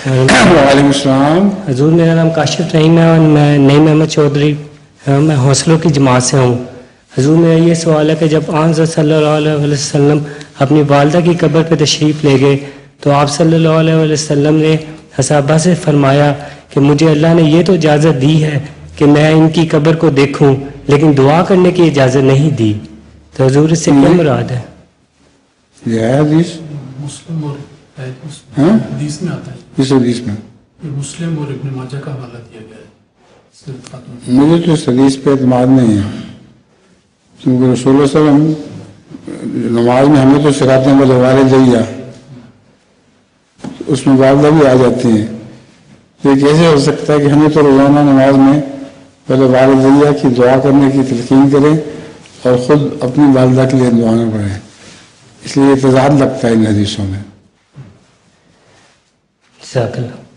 وعلیکم السلام. حضور میرا نام کاشف رحیم ہے اور میں نعیم احمد چودھری میں حوصلوں کی جماعت سے ہوں. حضور میرا یہ سوال ہے کہ جب آن صلی اللہ علیہ وسلم اپنی والدہ کی قبر پہ تشریف لے گئے تو آپ صلی اللہ علیہ وسلم نے صحابہ سے فرمایا کہ مجھے اللہ نے یہ تو اجازت دی ہے کہ میں ان کی قبر کو دیکھوں لیکن دعا کرنے کی اجازت نہیں دی. تو حضور اس سے کیا مراد ہے؟ یہ ہے حدیث مسلم اور حدیث میں آتا ہے. اس حدیث میں مسلم اور ابن ماجہ کا حوالہ دیا گیا ہے. مجھے تو اس حدیث پہ اعتماد نہیں ہے کیونکہ رسول اللہ صلی اللہ علیہ وسلم نماز میں ہمیں تو سکھاتے ہیں بولے والدیہ، اس میں والدہ بھی آ جاتی ہیں. یہ کیسے ہو سکتا ہے کہ ہمیں تو روزانہ نماز میں پہلے والدیہ کی دعا کرنے کی تلقین کریں اور خود اپنی والدہ کے لیے دعا نہ پڑھیں؟ اس لیے تضاد لگتا ہے ان حدیثوں میں. جزاک اللہ.